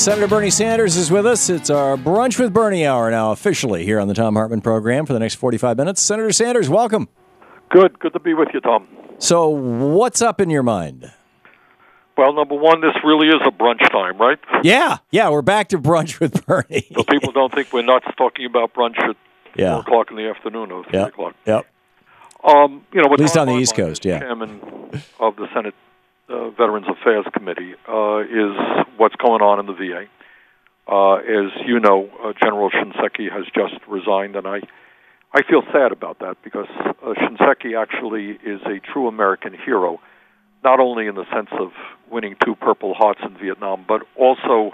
Senator Bernie Sanders is with us. It's our Brunch with Bernie hour now officially here on the Thom Hartmann Program for the next 45 minutes. Senator Sanders, welcome. Good to be with you, Tom. So what's up in your mind? Well, number one, this really is a brunch time, right? Yeah, we're back to Brunch with Bernie. So people don't think we're nuts talking about brunch at 4 o'clock in the afternoon or 3 o'clock. Yep. At least on the East Coast, yeah. Chairman of the Senate Veterans Affairs Committee is what's going on in the VA. As you know, General Shinseki has just resigned, and I feel sad about that because Shinseki actually is a true American hero, not only in the sense of winning 2 Purple Hearts in Vietnam, but also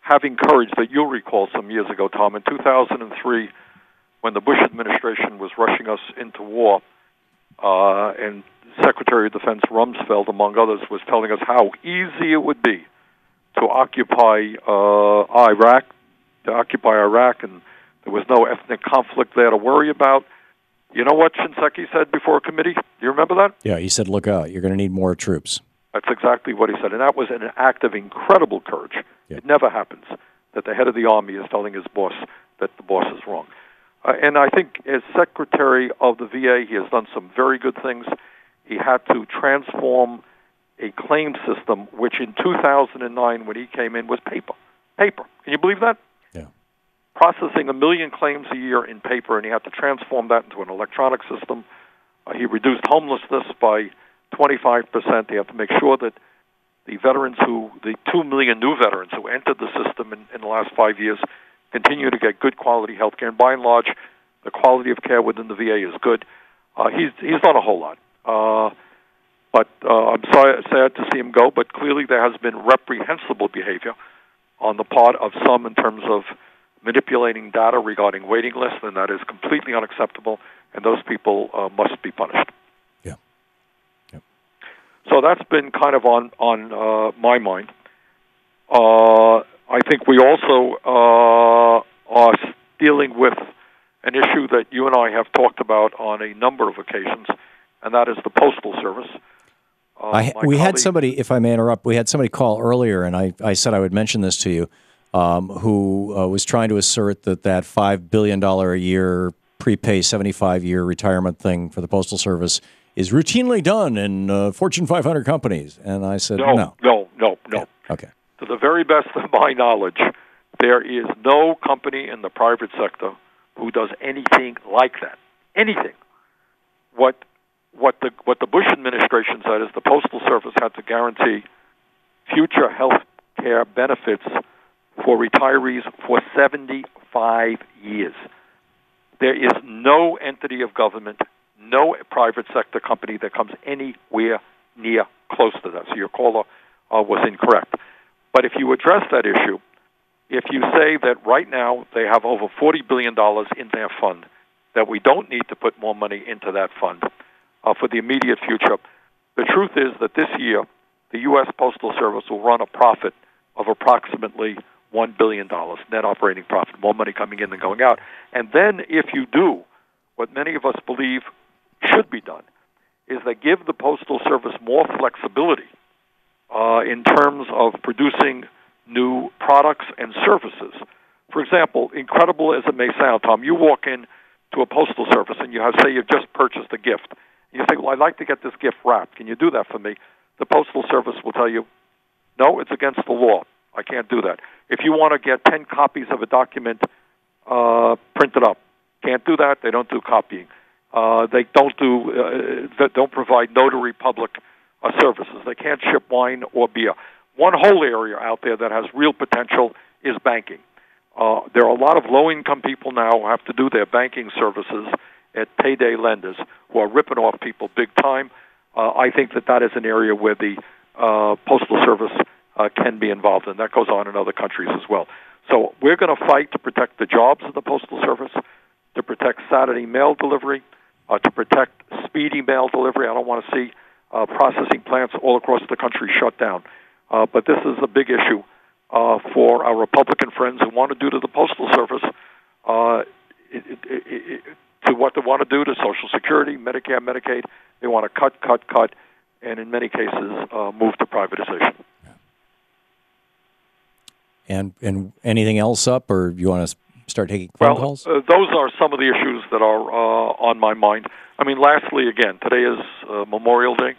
having courage that you'll recall some years ago, Tom. In 2003, when the Bush administration was rushing us into war, and Secretary of Defense Rumsfeld, among others, was telling us how easy it would be to occupy Iraq, and there was no ethnic conflict there to worry about. You know what Shinseki said before a committee? Do you remember that? Yeah, he said, look out, you're going to need more troops. That's exactly what he said, and that was an act of incredible courage. Yeah. It never happens that the head of the Army is telling his boss that the boss is wrong. And I think as Secretary of the VA, he has done some very good things. He had to transform a claim system, which in 2009, when he came in, was paper. Paper. Can you believe that? Yeah. Processing 1 million claims a year in paper, and he had to transform that into an electronic system. He reduced homelessness by 25%. He had to make sure that the 2 million new veterans who entered the system in the last 5 years, continue to get good quality health care. And by and large, the quality of care within the VA is good. He's done a whole lot. But I'm sad to see him go, but clearly there has been reprehensible behavior on the part of some in terms of manipulating data regarding waiting lists, and that is completely unacceptable, and those people must be punished. Yeah. Yep. So that's been kind of on my mind. I think we also are dealing with an issue that you and I have talked about on a number of occasions, and that is the Postal Service. We had somebody, if I may interrupt, we had somebody call earlier, and I said I would mention this to you, who was trying to assert that $5 billion a year prepay 75-year retirement thing for the Postal Service is routinely done in Fortune 500 companies. And I said, no. Yeah. Okay. To the very best of my knowledge, there is no company in the private sector who does anything like that. Anything. What the Bush administration said is the Postal Service had to guarantee future health care benefits for retirees for 75 years. There is no entity of government, no private sector company that comes anywhere near close to that. So your caller was incorrect. But if you address that issue, if you say that right now they have over $40 billion in their fund, that we don't need to put more money into that fund for the immediate future, the truth is that this year the U.S. Postal Service will run a profit of approximately $1 billion, net operating profit, more money coming in than going out. And then if you do what many of us believe should be done, is they give the Postal Service more flexibility in terms of producing new products and services. For example, incredible as it may sound, Tom, you walk in to a postal service and you say you've just purchased a gift. You say, well, I'd like to get this gift wrapped. Can you do that for me? The Postal Service will tell you, no, it's against the law. I can't do that. If you want to get 10 copies of a document printed up, can't do that. They don't do copying. They don't provide notary public services. They can't ship wine or beer. One whole area out there that has real potential is banking. There are a lot of low-income people now who have to do their banking services at payday lenders who are ripping off people big time. I think that is an area where the Postal Service can be involved, and that goes on in other countries as well. So we're going to fight to protect the jobs of the Postal Service, to protect Saturday mail delivery, to protect speedy mail delivery. I don't want to see processing plants all across the country shut down. But this is a big issue for our Republican friends who want to do to the Postal Service to what they want to do to Social Security, Medicare, Medicaid. They want to cut, and in many cases move to privatization. And anything else up, or you want to start taking phone calls? Those are some of the issues that are on my mind. I mean, lastly, again, today is Memorial Day,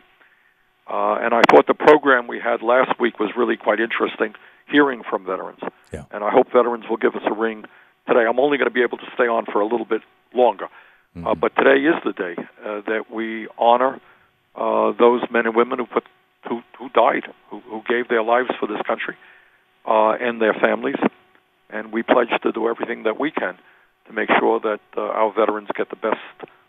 and I thought the program we had last week was really quite interesting, hearing from veterans. Yeah. And I hope veterans will give us a ring today. I'm only going to be able to stay on for a little bit longer, but today is the day that we honor those men and women who died, who gave their lives for this country and their families. And we pledge to do everything that we can to make sure that our veterans get the best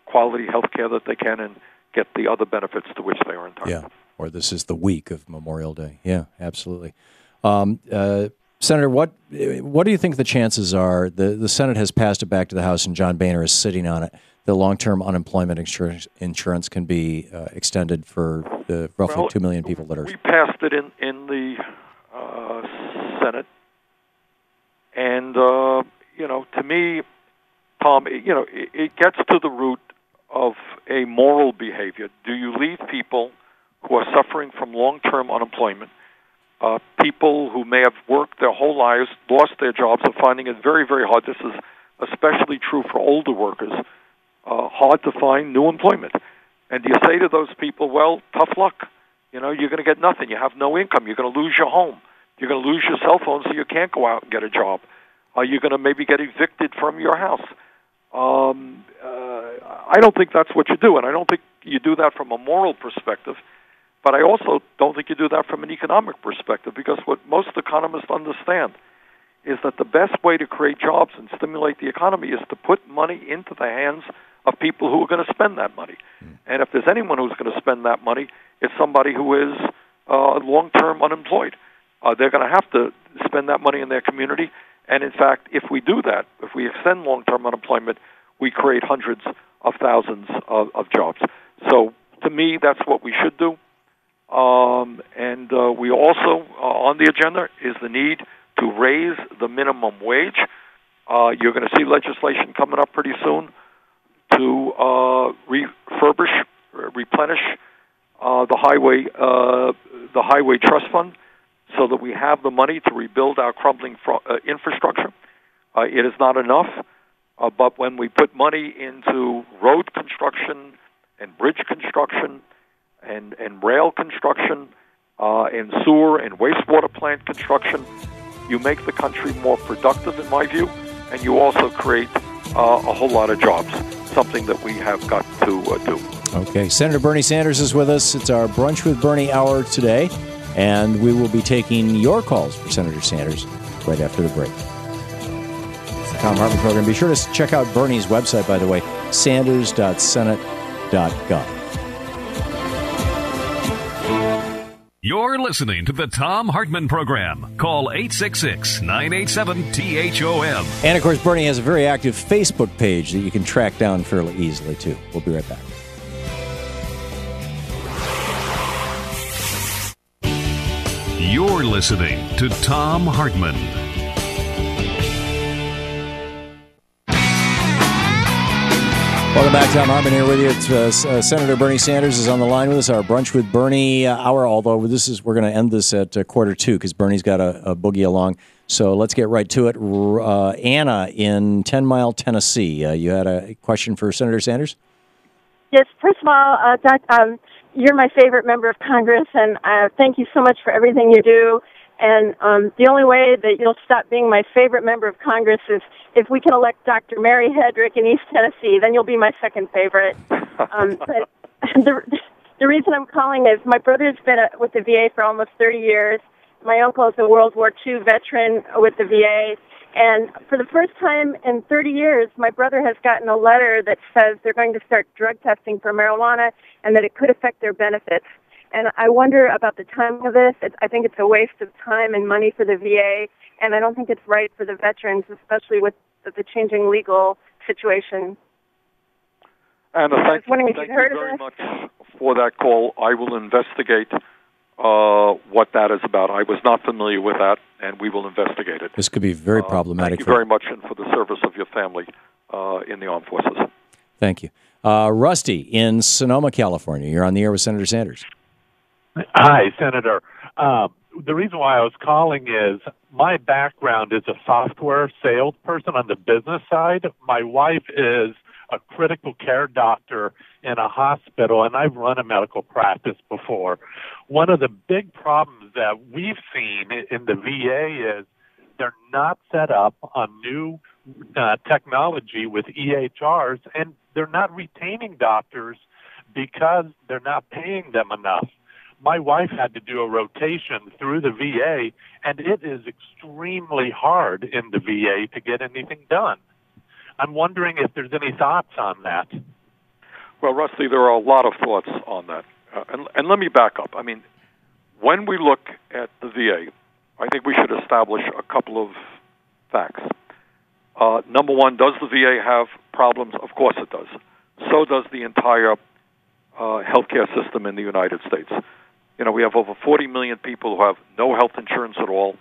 quality health care that they can and get the other benefits to which they are entitled. Yeah, or this is the week of Memorial Day. Yeah, absolutely. Senator, what do you think the chances are? The Senate has passed it back to the House, and John Boehner is sitting on it. The long-term unemployment insurance can be extended for the roughly 2 million people that are... We passed it in the Senate. And, to me, Tom, it gets to the root of a moral behavior. Do you leave people who are suffering from long-term unemployment, people who may have worked their whole lives, lost their jobs, and finding it very, very hard? This is especially true for older workers, hard to find new employment. And do you say to those people, well, tough luck. You're going to get nothing. You have no income. You're going to lose your home. You're going to lose your cell phone, so you can't go out and get a job. You're going to maybe get evicted from your house. I don't think that's what you do, and I don't think you do that from a moral perspective, but I also don't think you do that from an economic perspective, because what most economists understand is that the best way to create jobs and stimulate the economy is to put money into the hands of people who are going to spend that money. And if there's anyone who's going to spend that money, it's somebody who is long-term unemployed. They're going to have to spend that money in their community. And in fact, if we do that, if we extend long-term unemployment, we create hundreds of thousands of jobs. So to me, that's what we should do. And we also, on the agenda, is the need to raise the minimum wage. You're going to see legislation coming up pretty soon to replenish the highway trust fund, so that we have the money to rebuild our crumbling infrastructure. It is not enough, but when we put money into road construction and bridge construction and rail construction and sewer and wastewater plant construction, you make the country more productive, in my view, and you also create a whole lot of jobs, something that we have got to do. Okay. Senator Bernie Sanders is with us. It's our Brunch with Bernie hour today. And we will be taking your calls for Senator Sanders right after the break. It's the Thom Hartmann Program. Be sure to check out Bernie's website, by the way, sanders.senate.gov. You're listening to the Thom Hartmann Program. Call 866-987-THOM. And, of course, Bernie has a very active Facebook page that you can track down fairly easily, too. We'll be right back. You're listening to Thom Hartmann. Welcome back. Thom Hartmann here with you. Senator Bernie Sanders is on the line with us. Our Brunch with Bernie hour, although we're going to end this at 1:45 because Bernie's got a boogie along. So let's get right to it. Anna in 10 Mile, Tennessee. You had a question for Senator Sanders? Yes. First of all, Doc, you're my favorite member of Congress, and thank you so much for everything you do. And the only way that you'll stop being my favorite member of Congress is if we can elect Dr. Mary Hedrick in East Tennessee. Then you'll be my second favorite. But the reason I'm calling is my brother's been with the VA for almost 30 years. My uncle is a World War II veteran with the VA. And for the first time in 30 years, my brother has gotten a letter that says they're going to start drug testing for marijuana and that it could affect their benefits. And I wonder about the timing of this. I think it's a waste of time and money for the VA, and I don't think it's right for the veterans, especially with the changing legal situation. Anna, thank you very much for that call. I will investigate what that is about. I was not familiar with that, and we will investigate it. This could be very problematic. Thank you very much, and for the service of your family in the armed forces. Thank you. Rusty in Sonoma, California. You're on the air with Senator Sanders. Hi, Senator. the reason why I was calling is my background is a software salesperson on the business side. My wife is a critical care doctor in a hospital, and I've run a medical practice before. One of the big problems that we've seen in the VA is they're not set up on new technology with EHRs, and they're not retaining doctors because they're not paying them enough. My wife had to do a rotation through the VA, and it is extremely hard in the VA to get anything done. I'm wondering if there's any thoughts on that. Well, Rusty, there are a lot of thoughts on that. And let me back up. I mean, when we look at the VA, I think we should establish a couple of facts. Number one, does the VA have problems? Of course it does. So does the entire healthcare system in the United States. You know, we have over 40 million people who have no health insurance at all.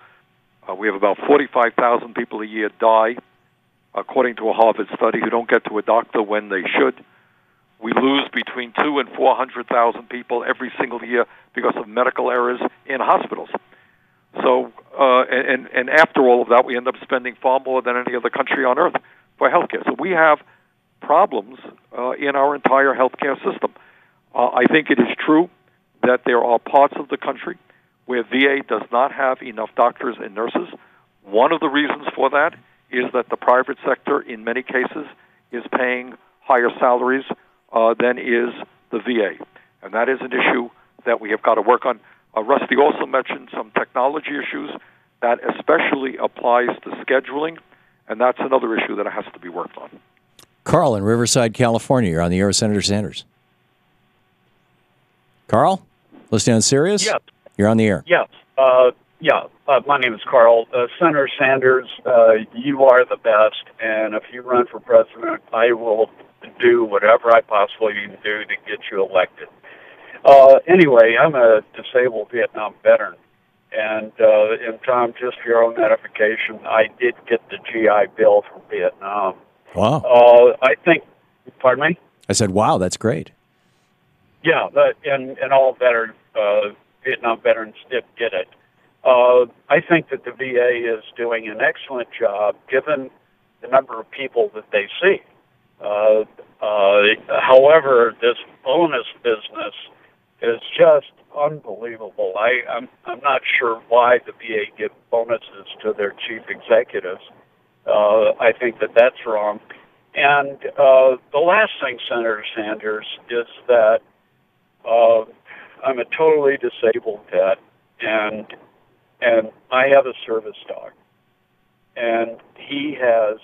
We have about 45,000 people a year die, according to a Harvard study, who don't get to a doctor when they should. We lose between 200,000 and 400,000 people every single year because of medical errors in hospitals. So, and after all of that, we end up spending far more than any other country on earth for healthcare. So we have problems in our entire healthcare system. I think it is true that there are parts of the country where VA does not have enough doctors and nurses. One of the reasons for that is that the private sector, in many cases, is paying higher salaries than is the VA. And that is an issue that we have got to work on. Rusty also mentioned some technology issues. That especially applies to scheduling, and that's another issue that has to be worked on. Carl in Riverside, California. You're on the air with Senator Sanders. Carl, listening on Sirius? Yes. You're on the air. Yes. My name is Carl. Senator Sanders, you are the best, and if you run for president, I will do whatever I possibly can do to get you elected. Anyway, I'm a disabled Vietnam veteran, and Tom, just for your own edification, I did get the GI Bill from Vietnam. Wow. I think, pardon me? I said, wow, that's great. Yeah, and all Vietnam veterans did get it. I think that the VA is doing an excellent job given the number of people that they see. However, this bonus business is just unbelievable. I'm not sure why the VA gives bonuses to their chief executives. I think that that's wrong. And the last thing, Senator Sanders, is that I'm a totally disabled vet, and I have a service dog, and he has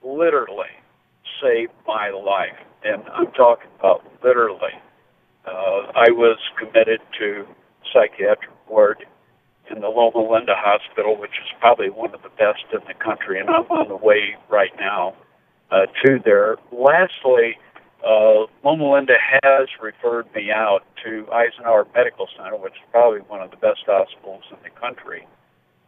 literally saved my life, and I'm talking about literally. I was committed to psychiatric ward in the Loma Linda Hospital, which is probably one of the best in the country, and I'm on the way right now to there. Lastly, Loma Linda has referred me out to Eisenhower Medical Center, which is probably one of the best hospitals in the country.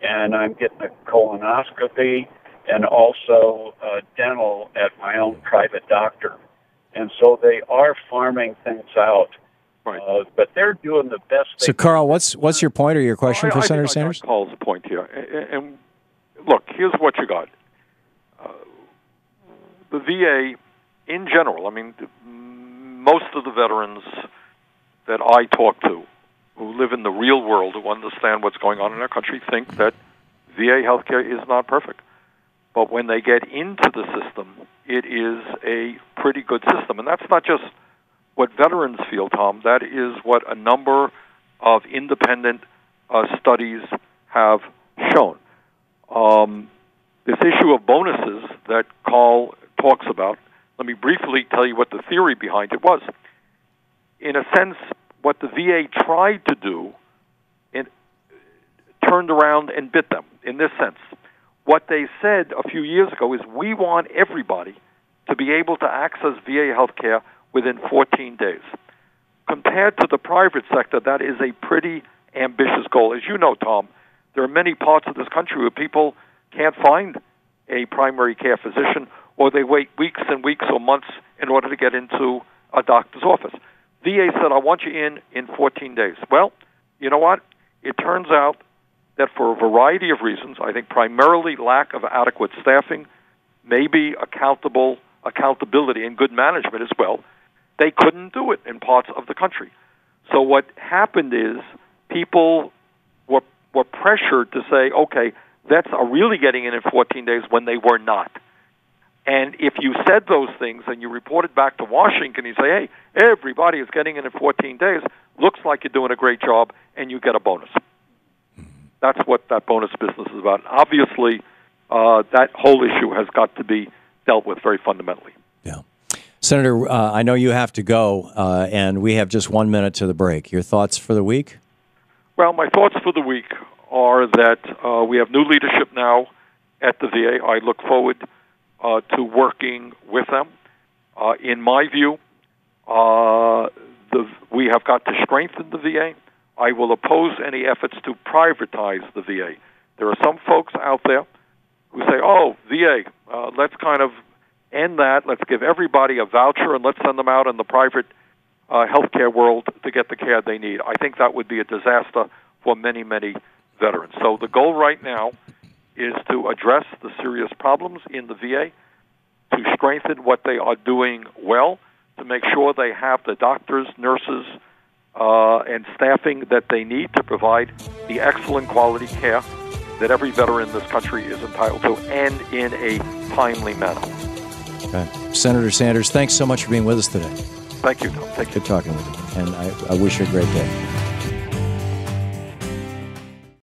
And I'm getting a colonoscopy and also dental at my own private doctor. And so they are farming things out. Right. But they're doing the best they So, Carl, what's your point or your question for Senator I Sanders? got Carl's point here. And look, here's what you got. The VA, in general, I mean, most of the veterans that I talk to who live in the real world, who understand what's going on in our country, think that VA healthcare is not perfect. But when they get into the system, it is a pretty good system. And that's not just what veterans feel, Tom. That is what a number of independent studies have shown. This issue of bonuses that Carl talks about, let me briefly tell you what the theory behind it was. In a sense, what the VA tried to do, it turned around and bit them in this sense. What they said a few years ago is we want everybody to be able to access VA health care within 14 days. Compared to the private sector, that is a pretty ambitious goal. As you know, Tom, there are many parts of this country where people can't find a primary care physician, or they wait weeks and weeks or months in order to get into a doctor's office. VA said, I want you in 14 days. Well, you know what? it turns out that for a variety of reasons, I think primarily lack of adequate staffing, maybe accountability and good management as well, they couldn't do it in parts of the country. So what happened is people were pressured to say, okay, vets are really getting in 14 days when they were not. And if you said those things and you reported back to Washington, you say, hey, everybody is getting in 14 days, looks like you're doing a great job, and you get a bonus. That's what that bonus business is about. Obviously, that whole issue has got to be dealt with very fundamentally. Yeah. Senator, I know you have to go, and we have just 1 minute to the break. Your thoughts for the week? Well, my thoughts for the week are that we have new leadership now at the VA. I look forward to working with them. In my view, we have got to strengthen the VA. I will oppose any efforts to privatize the VA. There are some folks out there who say, oh, VA, let's kind of end that. Let's give everybody a voucher and let's send them out in the private healthcare world to get the care they need. I think that would be a disaster for many, many veterans. So the goal right now is to address the serious problems in the VA, to strengthen what they are doing well, to make sure they have the doctors, nurses, and staffing that they need to provide the excellent quality care that every veteran in this country is entitled to, and in a timely manner. Okay. Senator Sanders, thanks so much for being with us today. Thank you, Tom. Thank you. Good talking with you, and I wish you a great day.